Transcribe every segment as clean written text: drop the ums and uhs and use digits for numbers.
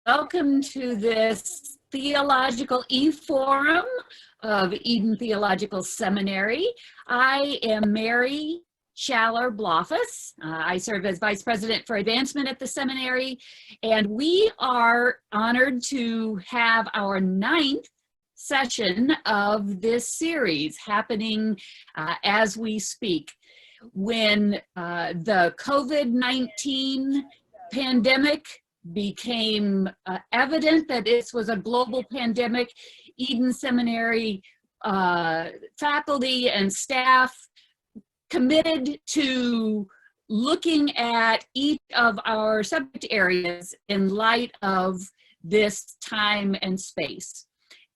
Welcome to this Theological e-forum of Eden Theological Seminary. I am Mary Schaller-Blofus. I serve as Vice President for Advancement at the seminary, and we are honored to have our 9th session of this series happening as we speak. When the COVID-19 pandemic became evident that this was a global pandemic, Eden Seminary faculty and staff committed to looking at each of our subject areas in light of this time and space.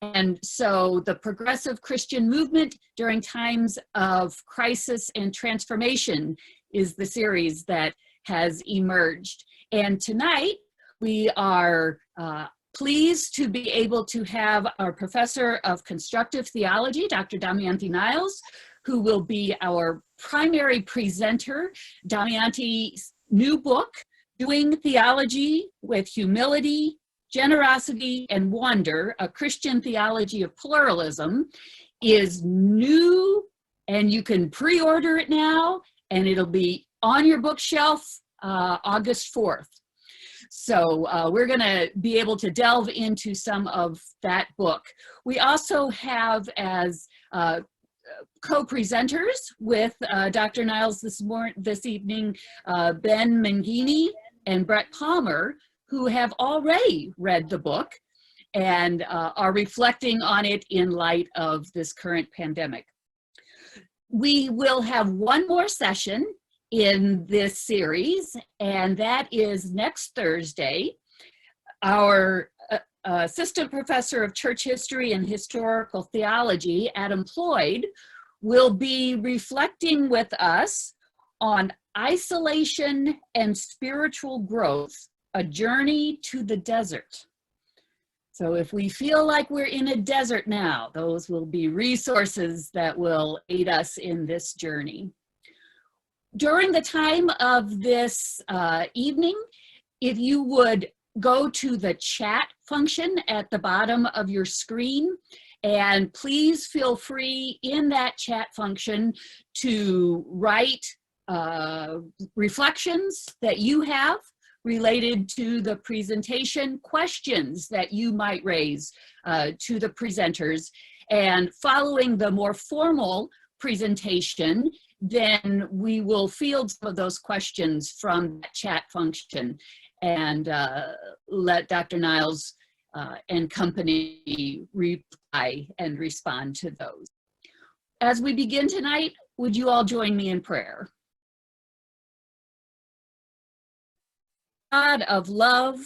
And so the progressive Christian movement during times of crisis and transformation is the series that has emerged. And tonight, we are pleased to be able to have our Professor of Constructive Theology, Dr. Damayanthi Niles, who will be our primary presenter. Damayanthi's new book, Doing Theology with Humility, Generosity, and Wonder, A Christian Theology of Pluralism, is new, and you can pre-order it now, and it'll be on your bookshelf August 4th. So we're going to be able to delve into some of that book. We also have as co-presenters with Dr. Niles this evening, Ben Mangini and Brett Palmer, who have already read the book and are reflecting on it in light of this current pandemic. We will have one more session in this series, and that is next Thursday. Our Assistant Professor of Church History and Historical Theology, Adam Ployd, will be reflecting with us on Isolation and Spiritual Growth, A Journey to the Desert. So if we feel like we're in a desert now, those will be resources that will aid us in this journey. During the time of this evening, if you would go to the chat function at the bottom of your screen, and please feel free in that chat function to write reflections that you have related to the presentation, questions that you might raise to the presenters, and following the more formal presentation, then we will field some of those questions from that chat function and let Dr. Niles and company reply and respond to those. As we begin tonight, would you all join me in prayer? God of love,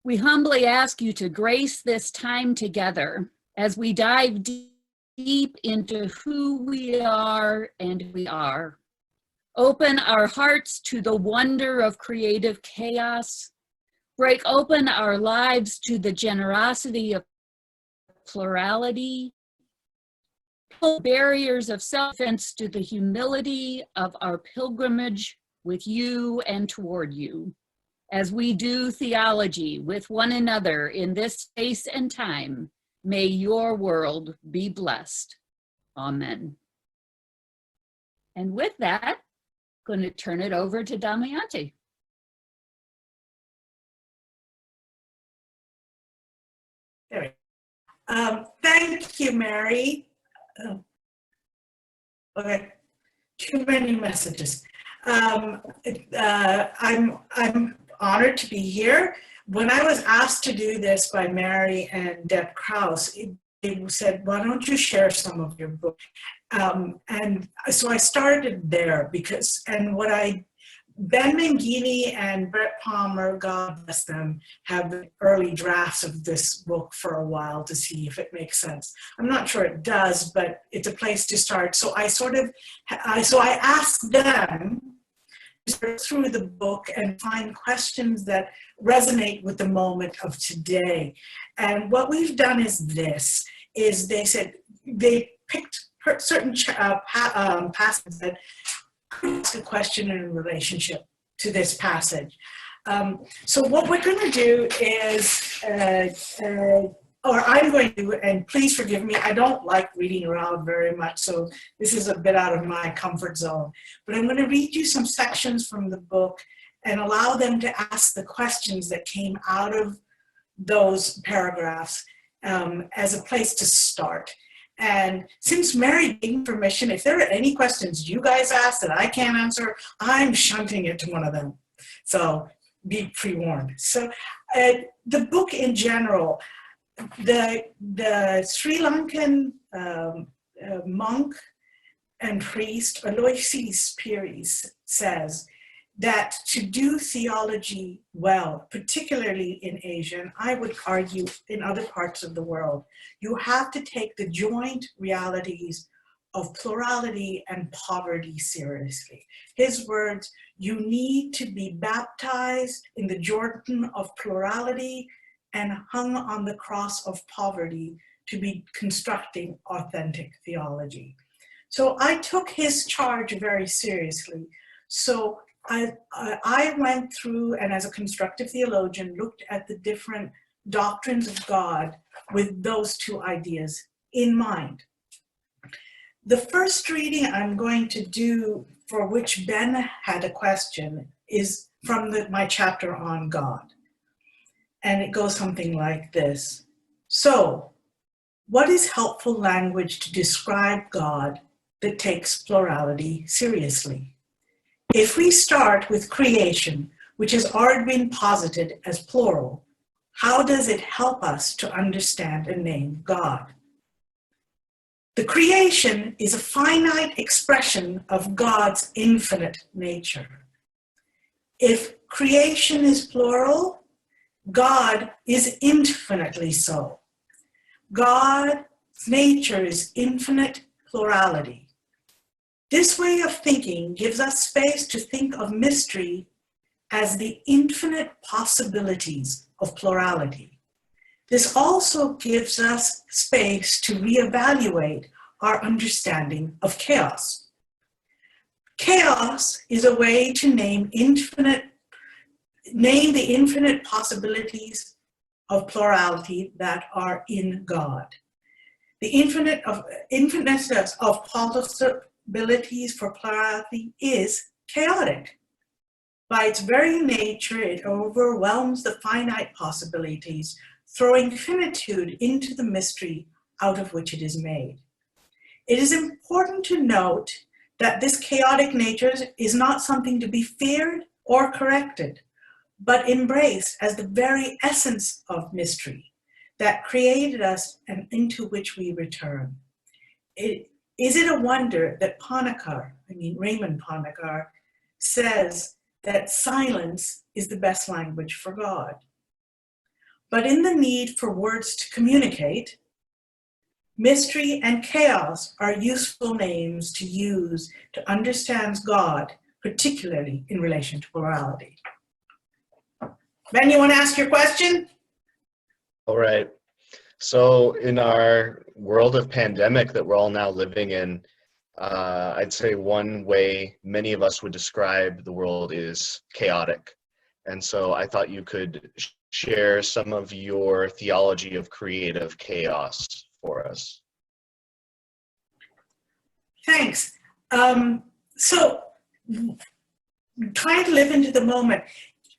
we humbly ask you to grace this time together as we dive deep into who we are and we are. Open our hearts to the wonder of creative chaos. Break open our lives to the generosity of plurality. Pull barriers of self-defense to the humility of our pilgrimage with you and toward you. As we do theology with one another in this space and time, may your world be blessed. Amen. And with that, I'm going to turn it over to Damayanthi. There we go. Thank you, Mary. Okay, too many messages. I'm honored to be here. When I was asked to do this by Mary and Deb Krause, they said, why don't you share some of your book? And so I started there because, Ben Mangini and Brett Palmer, God bless them, have the early drafts of this book for a while to see if it makes sense. I'm not sure it does, but it's a place to start. So I asked them to search through the book and find questions that resonate with the moment of today. And what we've done is this, they said, they picked certain passages that ask a question in relationship to this passage. So what we're going to do is, or I'm going to, and please forgive me, I don't like reading aloud very much, so this is a bit out of my comfort zone. But I'm going to read you some sections from the book and allow them to ask the questions that came out of those paragraphs as a place to start. And since Mary gave me permission, if there are any questions you guys ask that I can't answer, I'm shunting it to one of them. So be pre-warned. So the book in general, the Sri Lankan monk and priest Aloysius Piris says that to do theology well, particularly in Asia, and I would argue in other parts of the world, you have to take the joint realities of plurality and poverty seriously. His words, you need to be baptized in the Jordan of plurality and hung on the cross of poverty to be constructing authentic theology. So I took his charge very seriously. So I went through, and as a constructive theologian, looked at the different doctrines of God with those two ideas in mind. The first reading I'm going to do, for which Ben had a question, is from my chapter on God. And it goes something like this. So, what is helpful language to describe God that takes plurality seriously? If we start with creation, which has already been posited as plural, how does it help us to understand and name God? The creation is a finite expression of God's infinite nature. If creation is plural, God is infinitely so. God's nature is infinite plurality. This way of thinking gives us space to think of mystery as the infinite possibilities of plurality. This also gives us space to reevaluate our understanding of chaos. Chaos is a way to name the infinite possibilities of plurality that are in God. The infiniteness of possibilities for plurality is chaotic. By its very nature, it overwhelms the finite possibilities, throwing finitude into the mystery out of which it is made. It is important to note that this chaotic nature is not something to be feared or corrected, but embraced as the very essence of mystery that created us and into which we return. Is it a wonder that Raymond Panikkar says that silence is the best language for God? But in the need for words to communicate, mystery and chaos are useful names to use to understand God, particularly in relation to plurality. Ben, you want to ask your question? All right. So in our world of pandemic that we're all now living in, I'd say one way many of us would describe the world is chaotic. And so I thought you could share some of your theology of creative chaos for us. Thanks. So trying to live into the moment.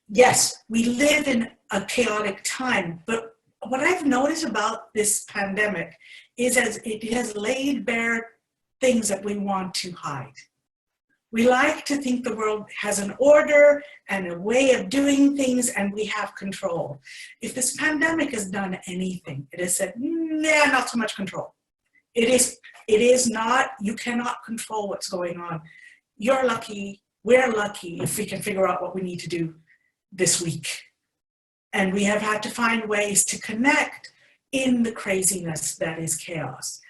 Yes, we live in a chaotic time, but what I've noticed about this pandemic is as it has laid bare things that we want to hide. We like to think the world has an order and a way of doing things and we have control. If this pandemic has done anything, it has said, nah, not so much control. It is not, you cannot control what's going on. You're lucky, we're lucky if we can figure out what we need to do this week. And we have had to find ways to connect in the craziness that is chaos.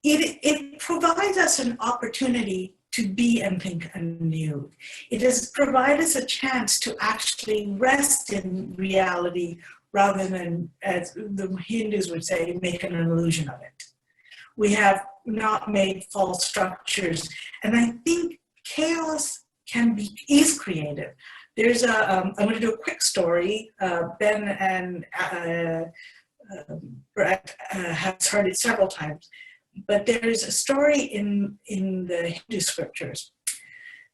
It provides us an opportunity to be and think anew. It has provided us a chance to actually rest in reality rather than, as the Hindus would say, make an illusion of it. We have not made false structures. And I think chaos is creative. There's I'm going to do a quick story. Ben and Brett has heard it several times, but there's a story in the Hindu scriptures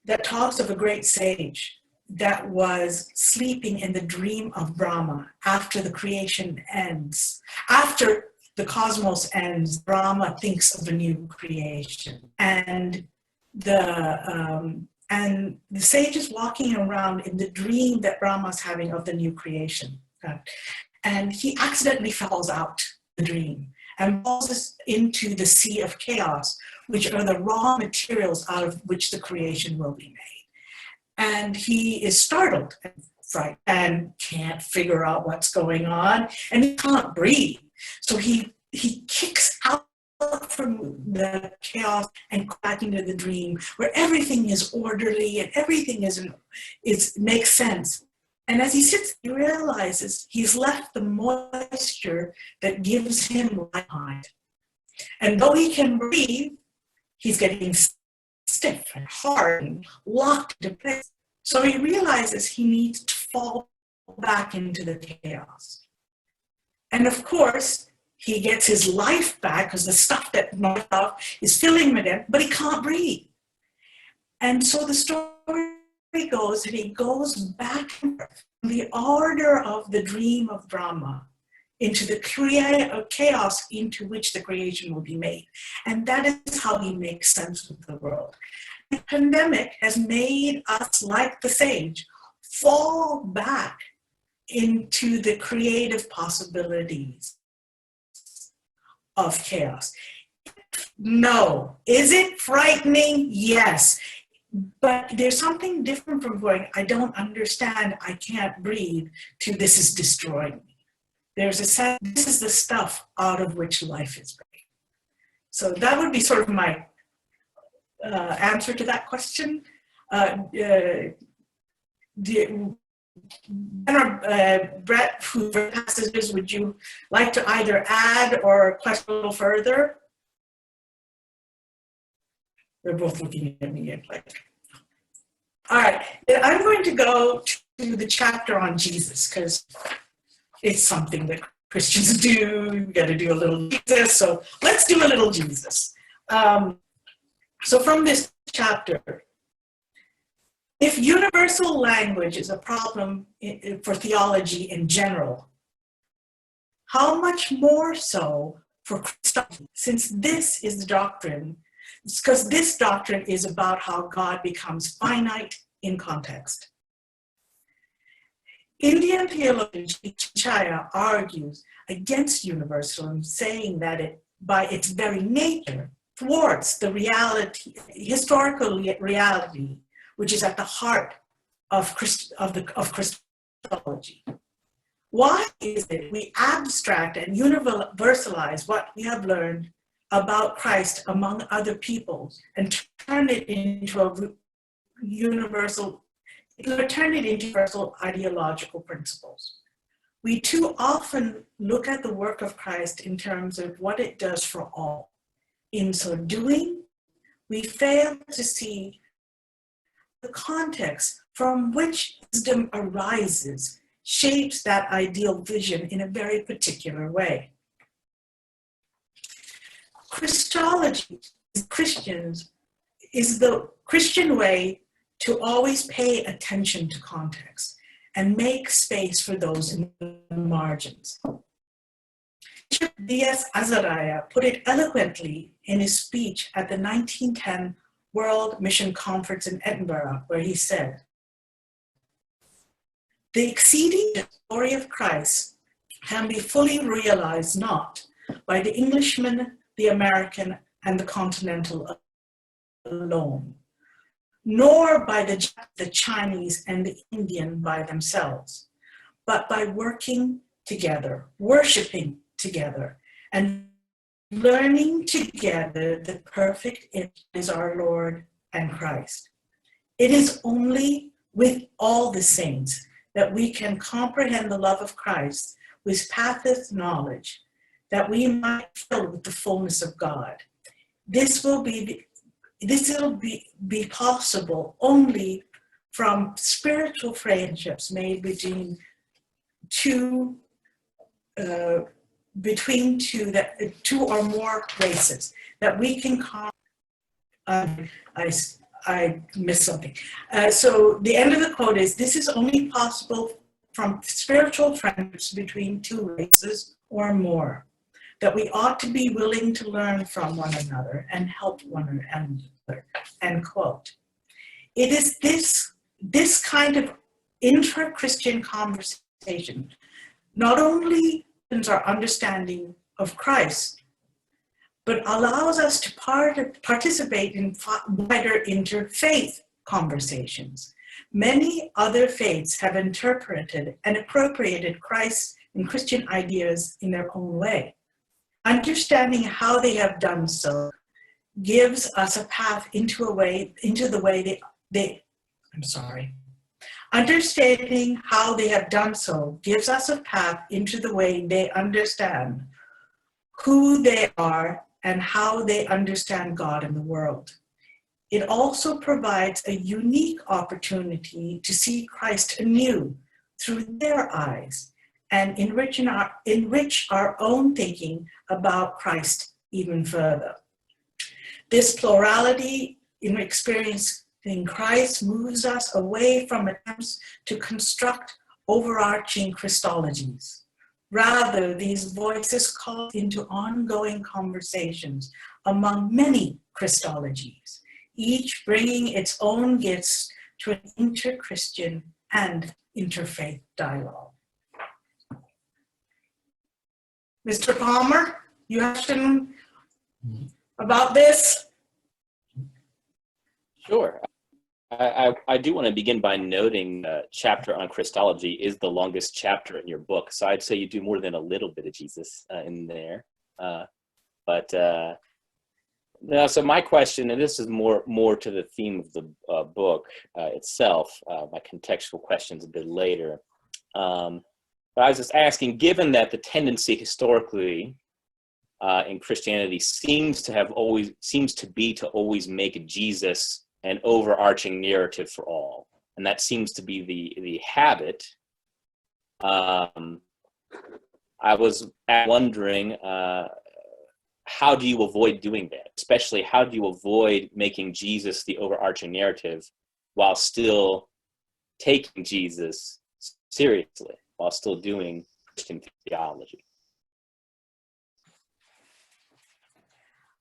that talks of a great sage that was sleeping in the dream of Brahma after the creation ends. After the cosmos ends, Brahma thinks of a new creation. And the sage is walking around in the dream that Brahma's having of the new creation. And he accidentally falls out the dream and falls into the sea of chaos, which are the raw materials out of which the creation will be made. And he is startled and frightened and can't figure out what's going on, and he can't breathe. So he kicks out from the chaos and back into the dream where everything is orderly and everything makes sense. And as he sits, he realizes he's left the moisture that gives him life behind. And though he can breathe, he's getting stiff and hard and locked into place. So he realizes he needs to fall back into the chaos. And of course, he gets his life back because the stuff that knocked off is filling him again, but he can't breathe. And so the story goes that he goes back from the order of the dream of Brahma into the chaos into which the creation will be made. And that is how he makes sense of the world. The pandemic has made us, like the sage, fall back into the creative possibilities of chaos. No. Is it frightening? Yes. But there's something different from going, I don't understand, I can't breathe, to this is destroying me. There's a sense, this is the stuff out of which life is made. So that would be sort of my answer to that question. Brett, who passages, would you like to either add or question a little further? They're both looking at me like, all right, I'm going to go to the chapter on Jesus because it's something that Christians do. You got to do a little Jesus, so let's do a little Jesus. So from this chapter, if universal language is a problem for theology in general, how much more so for Christology, since this is the doctrine, because this doctrine is about how God becomes finite in context. Indian theologian Chaya argues against universalism, saying that it, by its very nature, thwarts the reality, historical reality, which is at the heart of Christology. Why is it we abstract and universalize what we have learned about Christ among other peoples and turn it into universal ideological principles? We too often look at the work of Christ in terms of what it does for all. In so doing, we fail to see the context from which wisdom arises, shapes that ideal vision in a very particular way. Christology is the Christian way to always pay attention to context and make space for those in the margins. Bishop Diaz-Azaraya put it eloquently in his speech at the 1910 World Mission Conference in Edinburgh, where he said, "The exceeding glory of Christ can be fully realized not by the Englishman, the American, and the continental alone, nor by the Chinese and the Indian by themselves, but by working together, worshiping together, and learning together the perfect image is our Lord and Christ. It is only with all the saints that we can comprehend the love of Christ, which passeth knowledge, that we might fill with the fullness of God. This will be possible only from spiritual friendships made between two or more races, that we can I missed something. So the end of the quote is, this is only possible from spiritual friendships between two races or more, that we ought to be willing to learn from one another and help one another, end quote. It is this kind of intra-Christian conversation not only deepens our understanding of Christ, but allows us to participate in wider interfaith conversations. Many other faiths have interpreted and appropriated Christ and Christian ideas in their own way. Understanding how they have done so gives us a path into the way Understanding how they have done so gives us a path into the way they understand who they are and how they understand God and the world. It also provides a unique opportunity to see Christ anew through their eyes and enrich our own thinking about Christ even further. This plurality in experience in Christ moves us away from attempts to construct overarching Christologies. Rather, these voices call into ongoing conversations among many Christologies, each bringing its own gifts to an inter-Christian and interfaith dialogue. Mr. Palmer, you have something about this? Sure. I do want to begin by noting chapter on Christology is the longest chapter in your book. So I'd say you do more than a little bit of Jesus in there. So my question, and this is more to the theme of the book itself, my contextual questions a bit later. But I was just asking, given that the tendency historically in Christianity seems to be to always make Jesus an overarching narrative for all, and that seems to be the habit. I was wondering, how do you avoid doing that? Especially, how do you avoid making Jesus the overarching narrative while still taking Jesus seriously, while still doing Christian theology?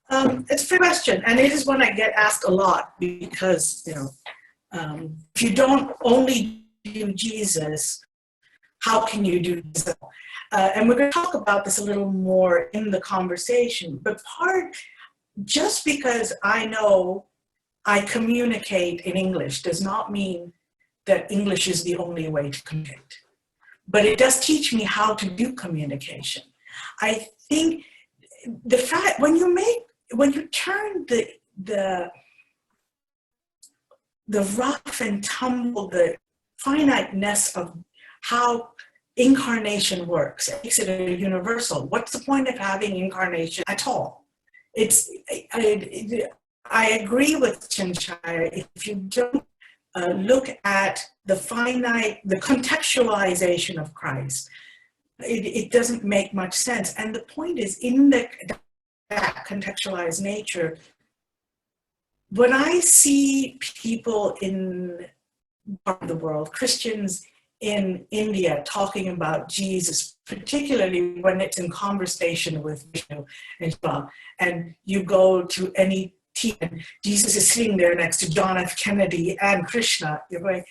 It's a fair question, and it is one I get asked a lot because, if you don't only do Jesus, how can you do this? And we're going to talk about this a little more in the conversation, but just because I know I communicate in English does not mean that English is the only way to communicate. But it does teach me how to do communication. I think the fact, when you turn the rough and tumble, the finiteness of how incarnation works, it makes it a universal. What's the point of having incarnation at all? I agree with Chinchaya. If you don't look at the contextualization of Christ, it doesn't make much sense. And the point is, in that contextualized nature, when I see people in part of the world, Christians in India, talking about Jesus, particularly when it's in conversation with Vishnu and Shiva, and you go to any tea and Jesus is sitting there next to John F. Kennedy and Krishna, you're going,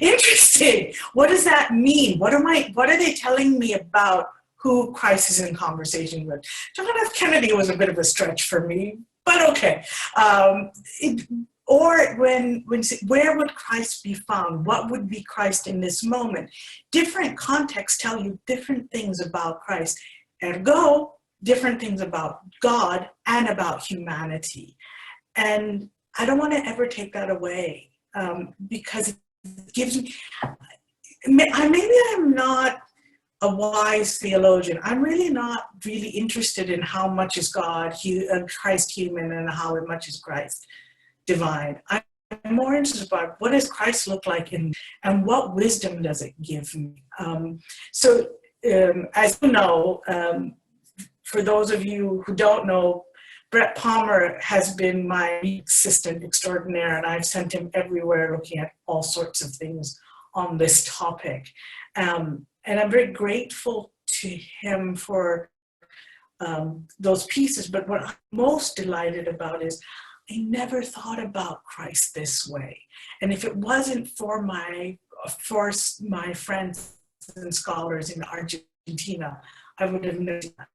interesting. What does that mean? What are they telling me about who Christ is in conversation with? John F. Kennedy was a bit of a stretch for me, but okay. Where would Christ be found? What would be Christ in this moment? Different contexts tell you different things about Christ. Ergo, different things about God and about humanity. And I don't want to ever take that away because it gives me, maybe I'm not a wise theologian. I'm really not really interested in how much is Christ human and how much is Christ divine. I'm I'm more interested about what does Christ look like and what wisdom does it give me. As you know, for those of you who don't know, Brett Palmer has been my assistant extraordinaire, and I've sent him everywhere looking at all sorts of things on this topic. And I'm very grateful to him for those pieces, but what I'm most delighted about is I never thought about Christ this way. And if it wasn't for my friends and scholars in Argentina, I would have known that.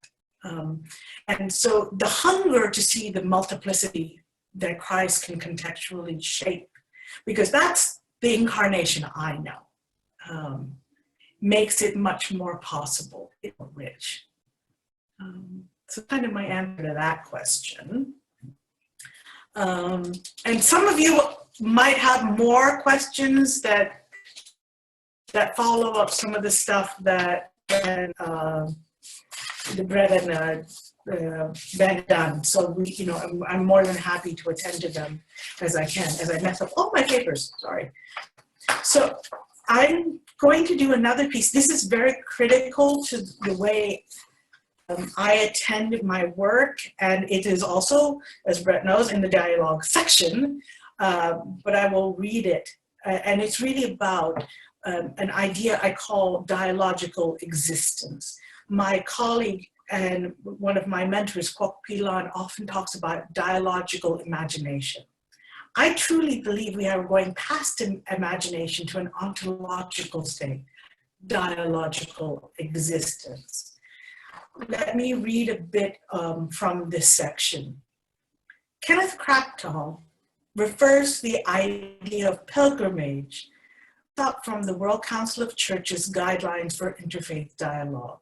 And so the hunger to see the multiplicity that Christ can contextually shape, because that's the incarnation I know, makes it much more possible, rich. So kind of my answer to that question. And some of you might have more questions that follow up some of the stuff that Brett and Ben done. So I'm more than happy to attend to them as I can, as I mess up all my papers, sorry. So I'm going to do another piece. This is very critical to the way I attend my work, and it is also, as Brett knows, in the dialogue section, but I will read it. And it's really about an idea I call dialogical existence. My colleague and one of my mentors, Kwok Pilan, often talks about dialogical imagination. I truly believe we are going past an imagination to an ontological state, dialogical existence. Let me read a bit from this section. Kenneth Cracknell refers to the idea of pilgrimage up from the World Council of Churches Guidelines for Interfaith Dialogue.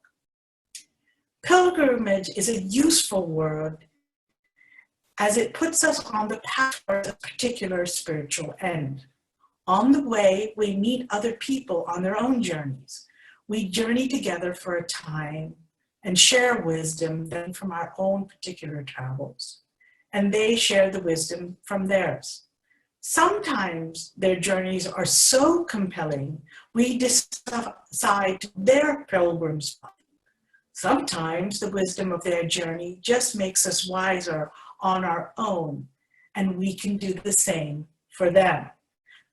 Pilgrimage is a useful word as it puts us on the path towards a particular spiritual end. On the way, we meet other people on their own journeys. We journey together for a time and share wisdom then from our own particular travels, and they share the wisdom from theirs. Sometimes their journeys are so compelling, we decide their pilgrim's path. Sometimes the wisdom of their journey just makes us wiser on our own, and we can do the same for them.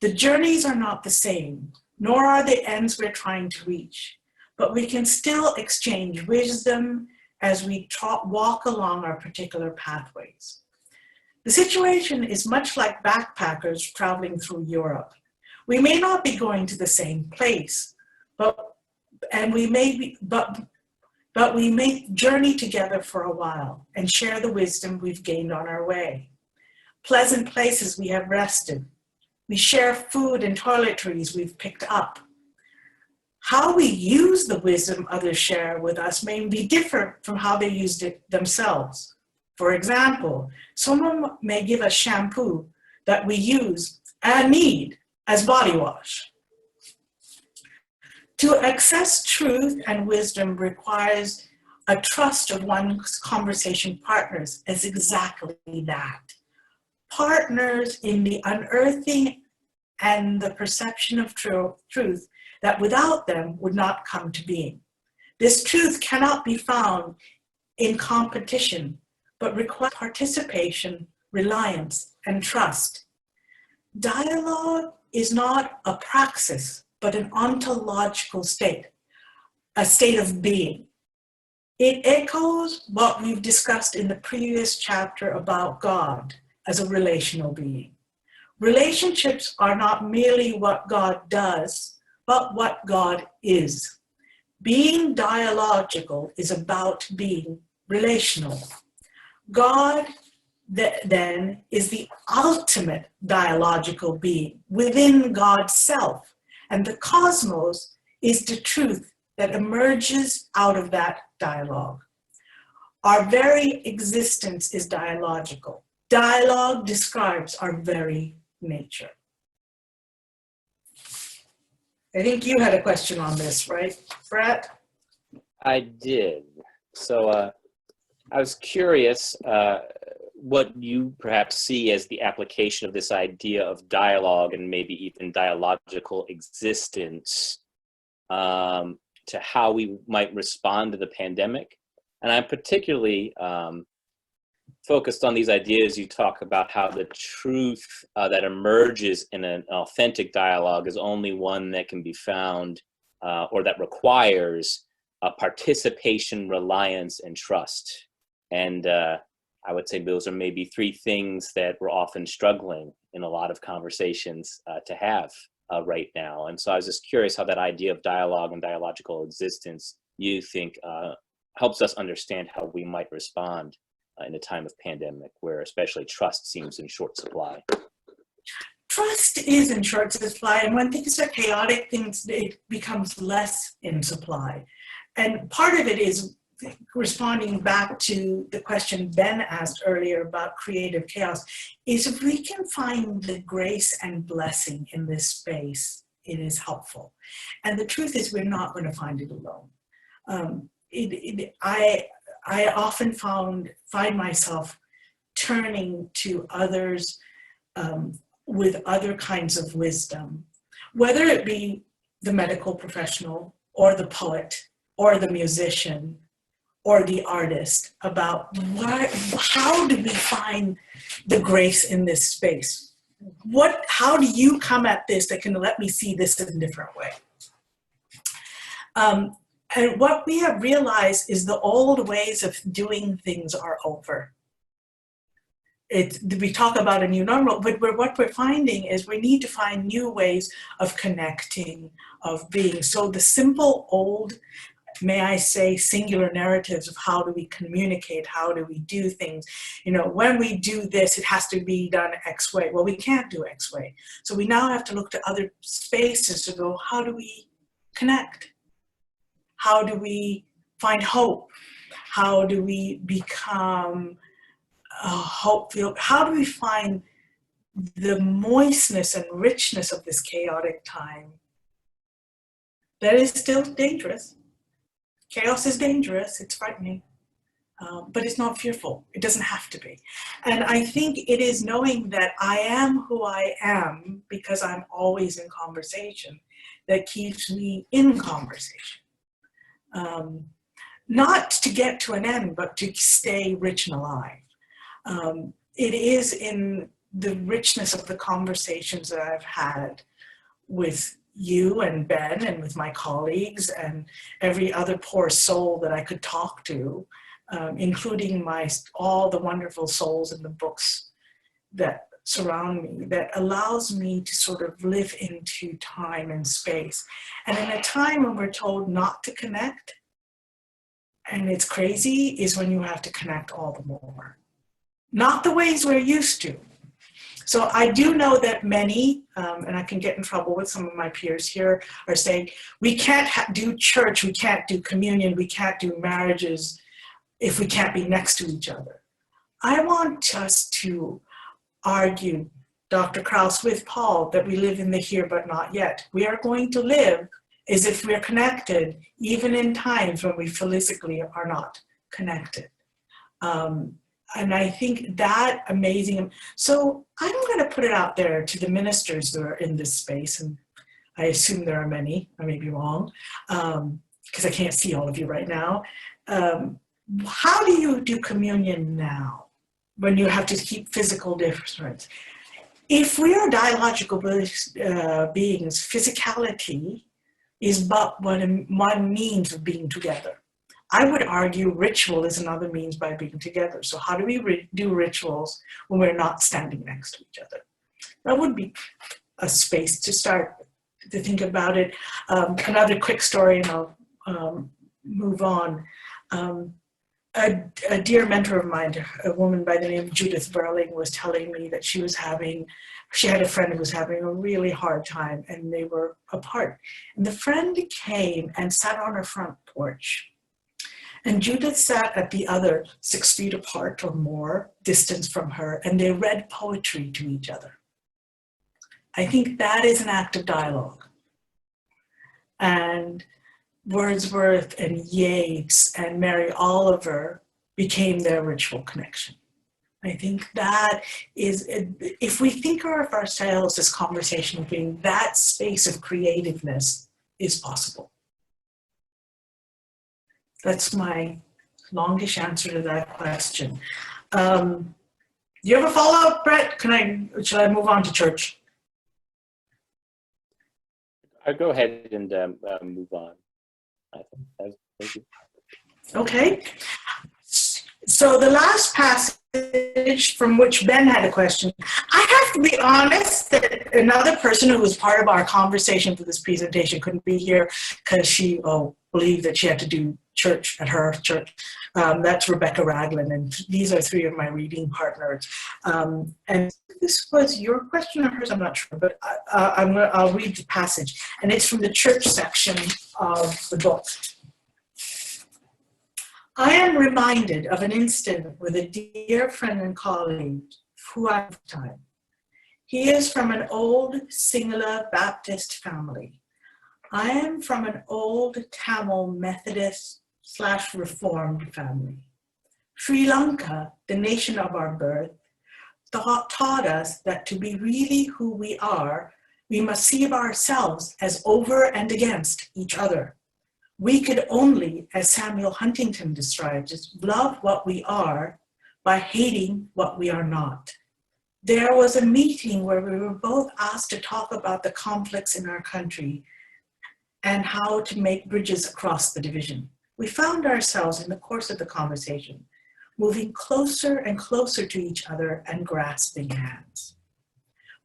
The journeys are not the same, nor are the ends we're trying to reach, but we can still exchange wisdom as we walk along our particular pathways. The situation is much like backpackers traveling through Europe. We may not be going to the same place, but we may journey together for a while and share the wisdom we've gained on our way. Pleasant places we have rested. We share food and toiletries we've picked up. How we use the wisdom others share with us may be different from how they used it themselves. For example, someone may give us shampoo that we use and need as body wash. To access truth and wisdom requires a trust of one's conversation partners as exactly that. Partners in the unearthing and the perception of truth that without them would not come to being. This truth cannot be found in competition, but requires participation, reliance, and trust. Dialogue is not a praxis, but an ontological state, a state of being. It echoes what we've discussed in the previous chapter about God as a relational being. Relationships are not merely what God does, but what God is. Being dialogical is about being relational. God then is the ultimate dialogical being within God's self, and the cosmos is the truth that emerges out of that dialogue. Our very existence is dialogical. Dialogue describes our very nature. I think you had a question on this, right, Brett? I did. So I was curious, what you perhaps see as the application of this idea of dialogue and maybe even dialogical existence to how we might respond to the pandemic. And I'm particularly focused on these ideas. You talk about how the truth that emerges in an authentic dialogue is only one that can be found or that requires participation, reliance, and trust. And I would say those are maybe three things that we're often struggling in a lot of conversations to have right now. And so I was just curious how that idea of dialogue and dialogical existence, you think helps us understand how we might respond in a time of pandemic, where especially trust seems in short supply. Trust is in short supply, and when things are chaotic, it becomes less in supply. And part of it is responding back to the question Ben asked earlier about creative chaos, is if we can find the grace and blessing in this space, it is helpful. And the truth is we're not going to find it alone. I often find myself turning to others with other kinds of wisdom, whether it be the medical professional or the poet or the musician or the artist, about how do we find the grace in this space? How do you come at this that can let me see this in a different way? And what we have realized is the old ways of doing things are over. We talk about a new normal, but what we're finding is we need to find new ways of connecting, of being. So the simple old, may I say, singular narratives of how do we communicate, how do we do things, when we do this, it has to be done X way. Well, we can't do X way. So we now have to look to other spaces to go, how do we connect? How do we find hope? How do we become hopeful? How do we find the moistness and richness of this chaotic time that is still dangerous? Chaos is dangerous, it's frightening, but it's not fearful. It doesn't have to be. And I think it is knowing that I am who I am because I'm always in conversation that keeps me in conversation. Not to get to an end, but to stay rich and alive. It is in the richness of the conversations that I've had with you and Ben and with my colleagues and every other poor soul that I could talk to, including all the wonderful souls in the books that surround me, that allows me to sort of live into time and space. And in a time when we're told not to connect, and it's crazy, is when you have to connect all the more. Not the ways we're used to. So I do know that many, and I can get in trouble with some of my peers here, are saying, we can't do church, we can't do communion, we can't do marriages if we can't be next to each other. I want us to argue, Dr. Krauss with Paul, that we live in the here but not yet. We are going to live as if we're connected, even in times when we physically are not connected. And I think that amazing. So I'm going to put it out there to the ministers that are in this space, and I assume there are many, I may be wrong, because I can't see all of you right now. How do you do communion now when you have to keep physical distance? If we are dialogical beings, physicality is but one means of being together. I would argue ritual is another means by being together. So how do we do rituals when we're not standing next to each other? That would be a space to start to think about it. Another quick story, and I'll move on. A dear mentor of mine, a woman by the name of Judith Burling, was telling me that she had a friend who was having a really hard time, and they were apart. And the friend came and sat on her front porch. And Judith sat at the other 6 feet apart or more distance from her, and they read poetry to each other. I think that is an act of dialogue. And Wordsworth and Yeats and Mary Oliver became their ritual connection. I think that is, if we think of ourselves as conversational being, that space of creativeness is possible. That's my longish answer to that question. Do you have a follow-up, Brett? Should I move on to church? I'll go ahead and move on. Thank you. Okay. So the last passage from which Ben had a question, I have to be honest that another person who was part of our conversation for this presentation couldn't be here because she believed that she had to do church at her church. That's Rebecca Ragland, and these are three of my reading partners. And this was your question or hers, I'm not sure, but I'll read the passage. And it's from the church section of the book. I am reminded of an incident with a dear friend and colleague who I have time. He is from an old Sinhala Baptist family. I am from an old Tamil Methodist / Reformed family. Sri Lanka, the nation of our birth, taught us that to be really who we are, we must see ourselves as over and against each other. We could only, as Samuel Huntington describes it, love what we are by hating what we are not. There was a meeting where we were both asked to talk about the conflicts in our country and how to make bridges across the division. We found ourselves in the course of the conversation moving closer and closer to each other and grasping hands.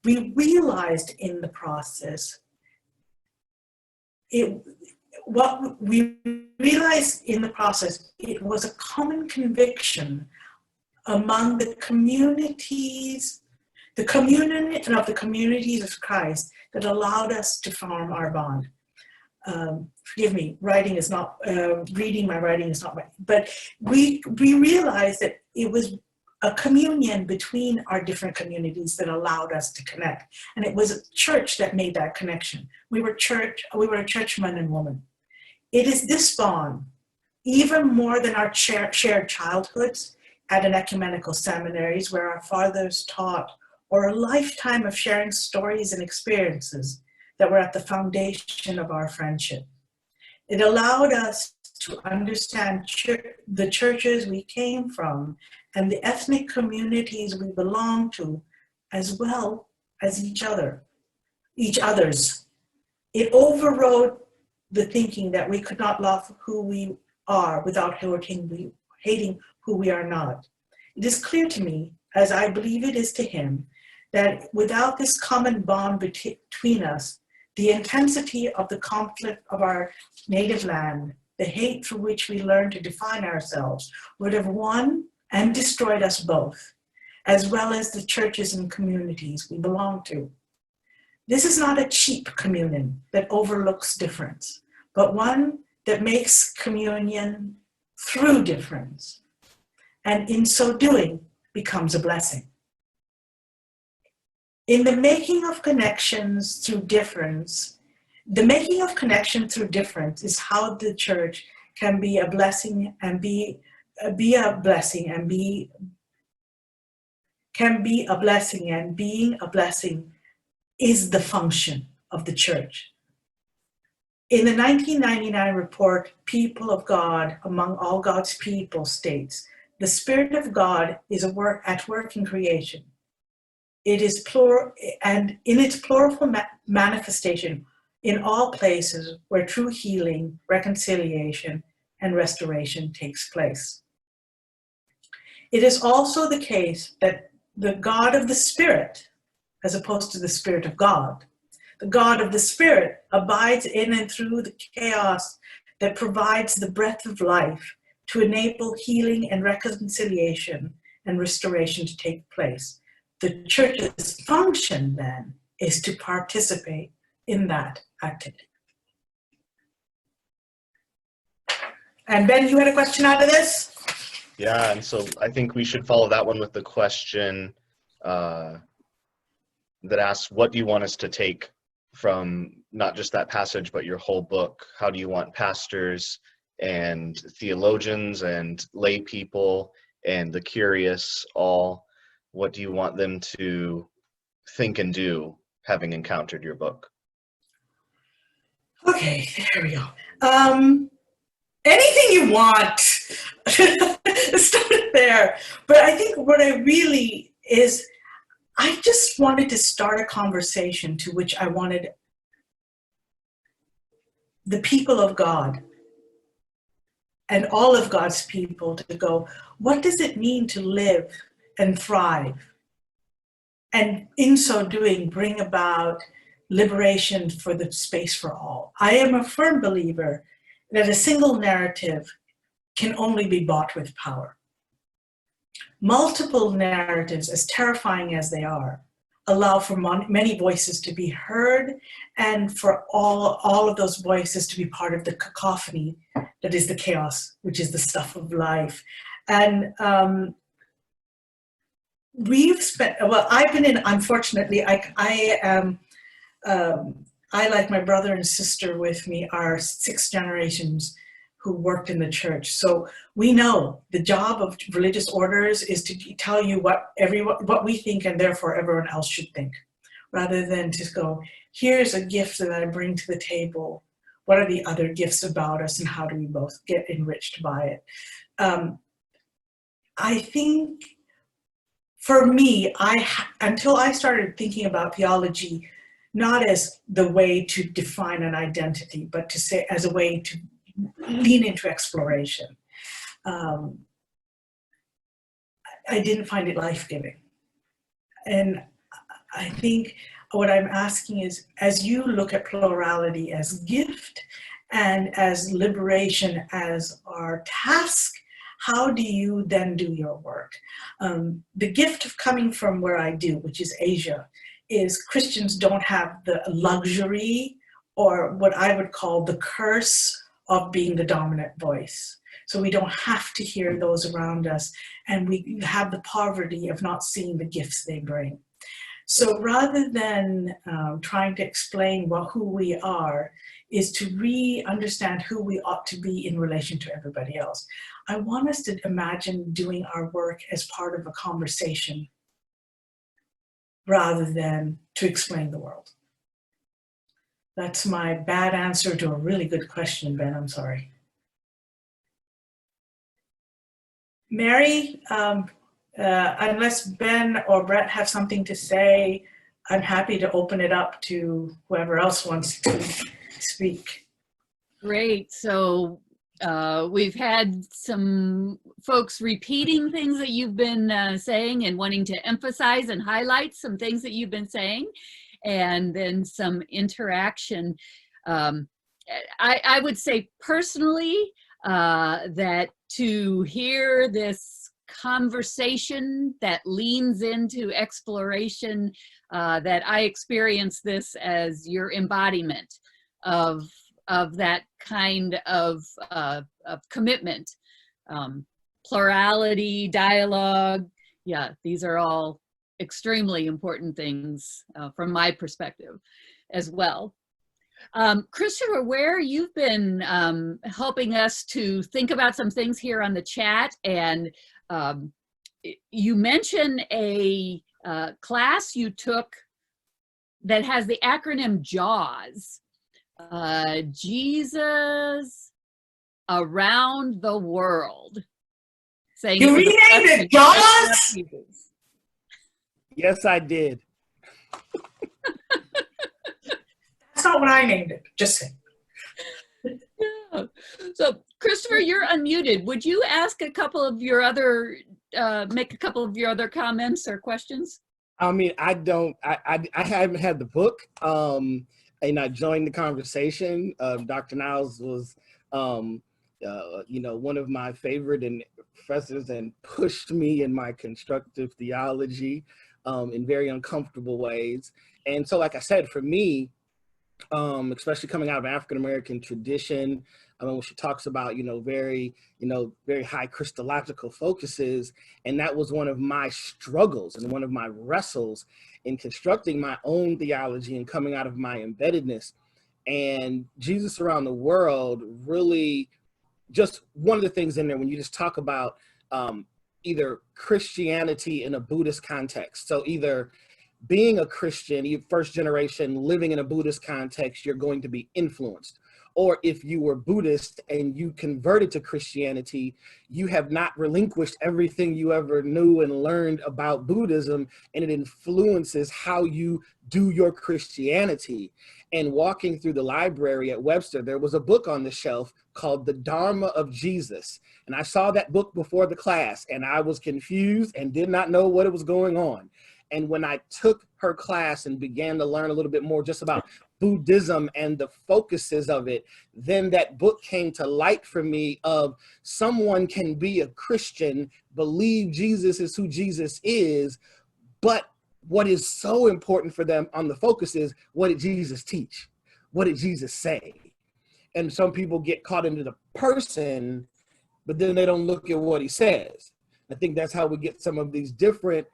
We realized in the process, it was a common conviction among the communities, the communion of the communities of Christ that allowed us to form our bond. Forgive me, reading my writing is not right, but we realized that it was a communion between our different communities that allowed us to connect. And it was a church that made that connection. We were a churchman and woman. It is this bond, even more than our shared childhoods at an ecumenical seminaries where our fathers taught, or a lifetime of sharing stories and experiences that were at the foundation of our friendship. It allowed us to understand the churches we came from and the ethnic communities we belong to, as well as each other's. It overrode the thinking that we could not love who we are without hating who we are not. It is clear to me, as I believe it is to him, that without this common bond between us, the intensity of the conflict of our native land, the hate through which we learn to define ourselves, would have won and destroyed us both, as well as the churches and communities we belong to. This is not a cheap communion that overlooks difference, but one that makes communion through difference, and in so doing becomes a blessing. In the making of connections through difference, is how the church can be a blessing and being a blessing is the function of the church. In the 1999 report, People of God Among All God's People states, the Spirit of God is at work in creation. It is plural, and in its plural manifestation in all places where true healing, reconciliation, and restoration takes place. It is also the case that the God of the Spirit, as opposed to the Spirit of God, the God of the Spirit abides in and through the chaos that provides the breath of life to enable healing and reconciliation and restoration to take place. The church's function then is to participate in that activity. And Ben, you had a question out of this? Yeah, and so I think we should follow that one with the question that asks, what do you want us to take from not just that passage, but your whole book? How do you want pastors and theologians and lay people and the curious all what do you want them to think and do having encountered your book? Okay, there we go. Anything you want. Start there. But I think what I really is, I just wanted to start a conversation to which I wanted the people of God and all of God's people to go, what does it mean to live and thrive? And in so doing, bring about liberation for the space for all. I am a firm believer that a single narrative can only be bought with power. Multiple narratives, as terrifying as they are, allow for many voices to be heard and for all of those voices to be part of the cacophony that is the chaos, which is the stuff of life. And we've spent, well, I've been in, unfortunately, I, like my brother and sister with me, are 6 generations who worked in the church. So we know the job of religious orders is to tell you what we think and therefore everyone else should think, rather than to go, here's a gift that I bring to the table. What are the other gifts about us and how do we both get enriched by it? I think for me, until I started thinking about theology, not as the way to define an identity, but to say as a way to lean into exploration. I didn't find it life-giving. And I think what I'm asking is, as you look at plurality as gift and as liberation as our task, how do you then do your work? The gift of coming from where I do, which is Asia, is Christians don't have the luxury or what I would call the curse of being the dominant voice. So we don't have to hear those around us, and we have the poverty of not seeing the gifts they bring. So rather than trying to explain who we are, is to re-understand who we ought to be in relation to everybody else. I want us to imagine doing our work as part of a conversation rather than to explain the world. That's my bad answer to a really good question, Ben, I'm sorry. Mary, unless Ben or Brett have something to say, I'm happy to open it up to whoever else wants to speak. Great. So we've had some folks repeating things that you've been saying and wanting to emphasize and highlight some things that you've been saying, and then some interaction. I would say personally that to hear this conversation that leans into exploration, that I experience this as your embodiment of that kind of commitment. Plurality, dialogue, yeah, these are all extremely important things from my perspective as well. Christopher Ware, you've been helping us to think about some things here on the chat, and you mentioned a class you took that has the acronym JAWS, Jesus Around the World. Saying you renamed it JAWS? Yes, I did. That's not what I named it, just saying. Yeah. So Christopher, you're unmuted. Would you ask a couple of your other, make a couple of your other comments or questions? I mean, I haven't had the book, and I joined the conversation. Dr. Niles was, one of my favorite professors and pushed me in my constructive theology in very uncomfortable ways. And so, like I said, for me, especially coming out of African-American tradition, when she talks about, very high Christological focuses, and that was one of my struggles and one of my wrestles in constructing my own theology and coming out of my embeddedness. And Jesus Around the World, really just one of the things in there when you just talk about either Christianity in a Buddhist context. So either being a Christian, you first generation living in a Buddhist context, you're going to be influenced. Or if you were Buddhist and you converted to Christianity, you have not relinquished everything you ever knew and learned about Buddhism, and it influences how you do your Christianity. And walking through the library at Webster, there was a book on the shelf called The Dharma of Jesus. And I saw that book before the class, and I was confused and did not know what was going on. And when I took her class and began to learn a little bit more just about Buddhism and the focuses of it, then that book came to light for me of someone can be a Christian, believe Jesus is who Jesus is, but what is so important for them on the focus is, what did Jesus teach? What did Jesus say? And some people get caught into the person, but then they don't look at what he says. I think that's how we get some of these different,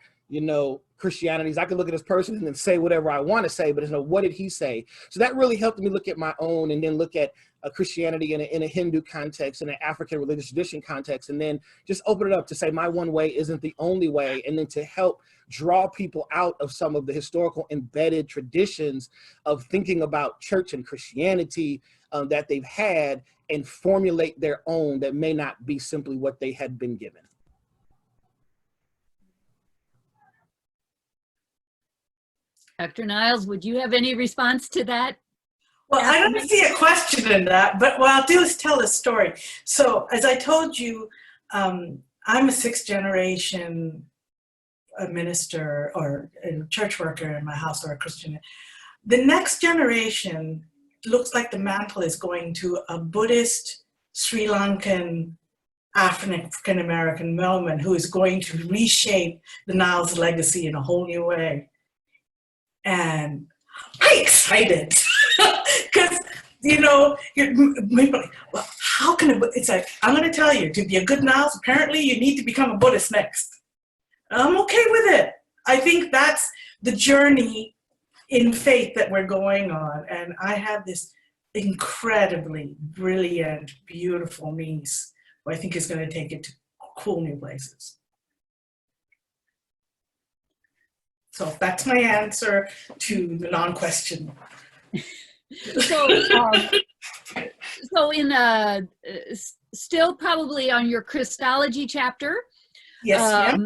Christianities. I can look at this person and then say whatever I want to say, but what did he say? So that really helped me look at my own, and then look at Christianity in a Hindu context, in an African religious tradition context, and then just open it up to say my one way isn't the only way, and then to help draw people out of some of the historical embedded traditions of thinking about church and Christianity that they've had, and formulate their own that may not be simply what they had been given. Dr. Niles, would you have any response to that? Well, I don't see a question in that, but what I'll do is tell a story. So as I told you, I'm a sixth generation minister or a church worker in my house, or a Christian. The next generation looks like the mantle is going to a Buddhist, Sri Lankan, African American woman who is going to reshape the Niles legacy in a whole new way. And I'm excited because, you're maybe like, well, how can it's like, I'm going to tell you, to be a good Niles, apparently you need to become a Buddhist next. I'm okay with it. I think that's the journey in faith that we're going on. And I have this incredibly brilliant, beautiful niece who I think is going to take it to cool new places. So that's my answer to the non-question. So in still probably on your Christology chapter, Yes,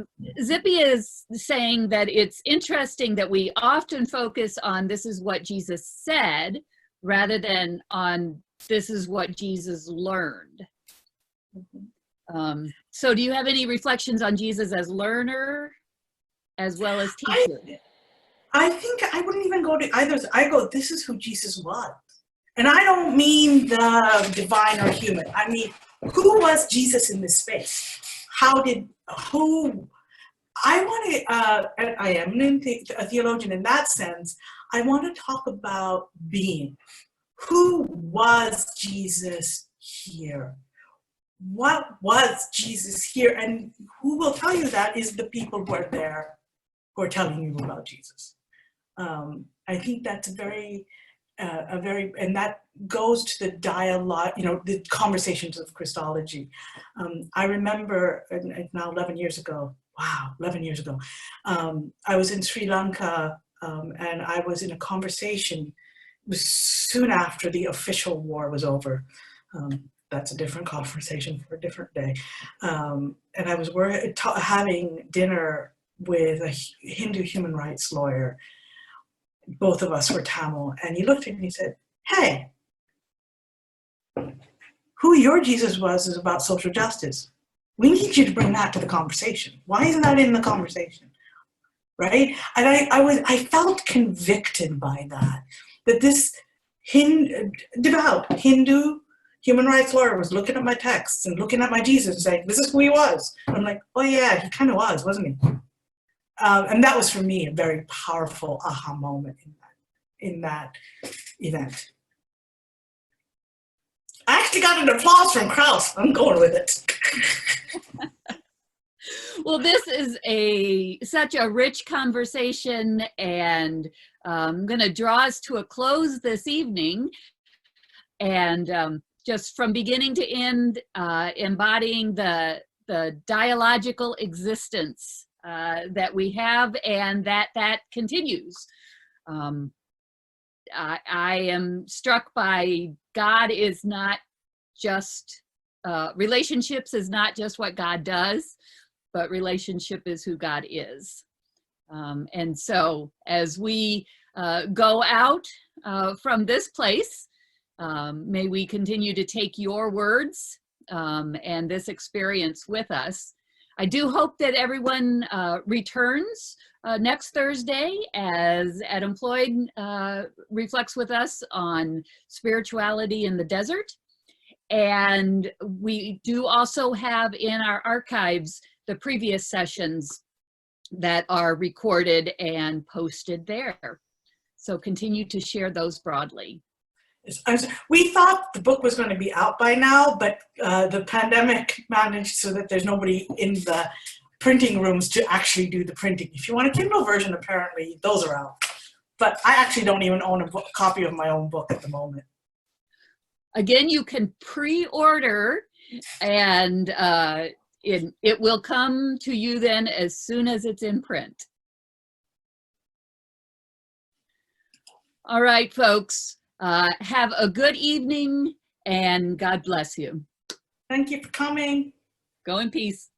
Zippy is saying that it's interesting that we often focus on this is what Jesus said rather than on this is what Jesus learned. So do you have any reflections on Jesus as learner as well as teacher? I think I wouldn't even go to either. I go, this is who Jesus was. And I don't mean the divine or human. I mean, who was Jesus in this space? I am a theologian in that sense. I want to talk about being. Who was Jesus here? What was Jesus here? And who will tell you that is the people who are there, who are telling you about Jesus. I think that's and that goes to the dialogue, the conversations of Christology. I remember, now 11 years ago, wow, 11 years ago, I was in Sri Lanka and I was in a conversation. It was soon after the official war was over. That's a different conversation for a different day. And I was having dinner with a Hindu human rights lawyer. Both of us were Tamil, and he looked at me and he said, hey, who your Jesus was is about social justice. We need you to bring that to the conversation. Why isn't that in the conversation? Right? And I felt convicted by that this devout Hindu human rights lawyer was looking at my texts and looking at my Jesus and saying, this is who he was. I'm like, oh yeah, he kind of was, wasn't he? And that was for me a very powerful aha moment in that event. I actually got an applause from Krauss. I'm going with it. Well, this is such a rich conversation, and I'm going to draw us to a close this evening. And just from beginning to end, embodying the the dialogical existence that we have, and that continues. I am struck by God is not just, relationships is not just what God does, but relationship is who God is. And so as we go out from this place, may we continue to take your words and this experience with us. I do hope that everyone returns next Thursday as Adam Floyd reflects with us on spirituality in the desert. And we do also have in our archives the previous sessions that are recorded and posted there. So continue to share those broadly. We thought the book was going to be out by now, but the pandemic managed so that there's nobody in the printing rooms to actually do the printing. If you want a Kindle version, apparently those are out. But I actually don't even own a copy of my own book at the moment. Again, you can pre-order, and it will come to you then as soon as it's in print. All right, folks. Have a good evening, and God bless you. Thank you for coming. Go in peace.